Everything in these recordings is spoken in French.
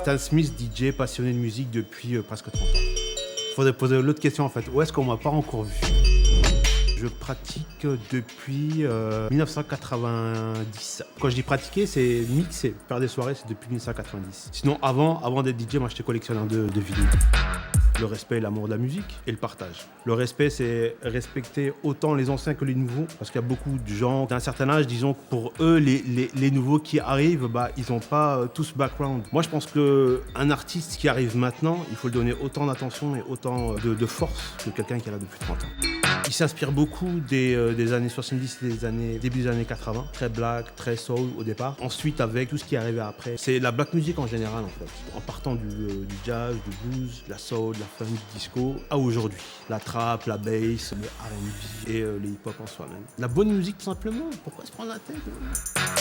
Stan Smith, DJ passionné de musique depuis presque 30 ans. Faudrait poser l'autre question en fait. Où est-ce qu'on m'a pas encore vu? Je pratique depuis 1990. Quand je dis pratiquer, c'est mixer. Faire des soirées, c'est depuis 1990. Sinon, avant d'être DJ, moi j'étais collectionneur de vinyles. Le respect et l'amour de la musique et le partage. Le respect, c'est respecter autant les anciens que les nouveaux, parce qu'il y a beaucoup de gens d'un certain âge, disons que pour eux, les nouveaux qui arrivent, ils n'ont pas tous background. Moi, je pense qu'un artiste qui arrive maintenant, il faut lui donner autant d'attention et autant de force que quelqu'un qui est là depuis 30 ans. Il s'inspire beaucoup des années 70 et début des années 80. Très black, très soul au départ. Ensuite, avec tout ce qui est arrivé après, c'est la black music en général en fait. En partant du jazz, du blues, de la soul, de la funk, du disco, à aujourd'hui. La trap, la bass, le R&B et les hip-hop en soi-même. La bonne musique tout simplement, pourquoi se prendre la tête?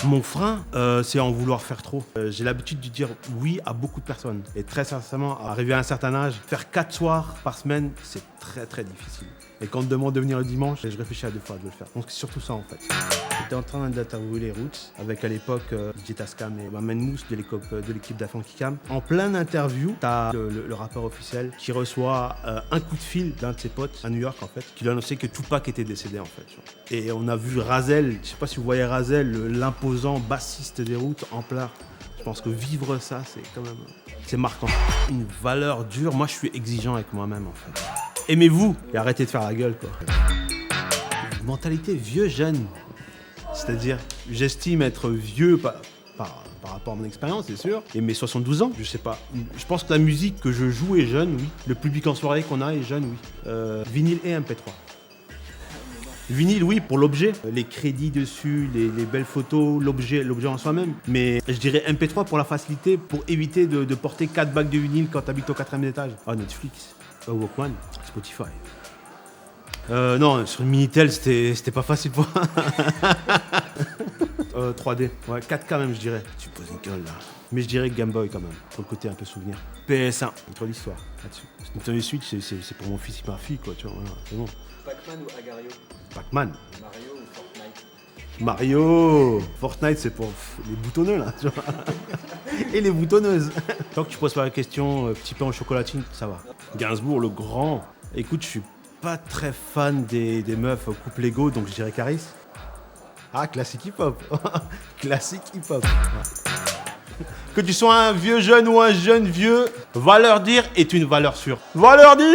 Mon frein, c'est en vouloir faire trop. J'ai l'habitude de dire oui à beaucoup de personnes. Et très sincèrement, arrivé à un certain âge, faire 4 soirs par semaine, c'est très très difficile. Et quand on me demande de venir le dimanche, je réfléchis à 2 fois de le faire. Donc c'est surtout ça en fait. J'étais en train d'interviewer les Roots avec à l'époque DJ Tascam et Maman Mousse de l'équipe d'Afunky Cam. En pleine interview, t'as le rappeur officiel qui reçoit un coup de fil d'un de ses potes à New York en fait, qui lui a annoncé que Tupac était décédé en fait. Et on a vu Rahzel, je sais pas si vous voyez Rahzel, l'imposant bassiste des Roots en pleurs. Je pense que vivre ça, c'est quand même... c'est marquant. Une valeur dure, moi je suis exigeant avec moi-même en fait. Aimez-vous et arrêtez de faire la gueule quoi. Une mentalité vieux-jeune. C'est-à-dire, j'estime être vieux par rapport à mon expérience, c'est sûr. Et mes 72 ans, je sais pas. Je pense que la musique que je joue est jeune, oui. Le public en soirée qu'on a est jeune, oui. Vinyle et MP3. Vinyle, oui, pour l'objet. Les crédits dessus, les belles photos, l'objet en soi-même. Mais je dirais MP3 pour la facilité, pour éviter de porter 4 bacs de vinyle quand tu habites au 4e étage. Ah, Netflix, Walkman, Spotify. Non, sur une Minitel, c'était pas facile pour 3D, ouais, 4K même, je dirais. Tu poses une gueule là. Mais je dirais Game Boy quand même, pour le côté un peu souvenir. PS1, entre l'histoire là-dessus. Nintendo Switch, c'est pour mon fils et ma fille, quoi, tu vois, voilà, c'est bon. Pac-Man ou Agario? Pac-Man. Mario ou Fortnite? Mario. Fortnite, c'est pour les boutonneux, là, tu vois. Et les boutonneuses. Tant que tu poses pas la question, petit pain en chocolatine, ça va. Gainsbourg, le grand. Écoute, je suis pas très fan des meufs coupe Lego, donc je dirais Caris. Ah, classique hip-hop. Classique hip-hop. Ouais. Que tu sois un vieux jeune ou un jeune vieux, valeur dire est une valeur sûre. Valeur dire.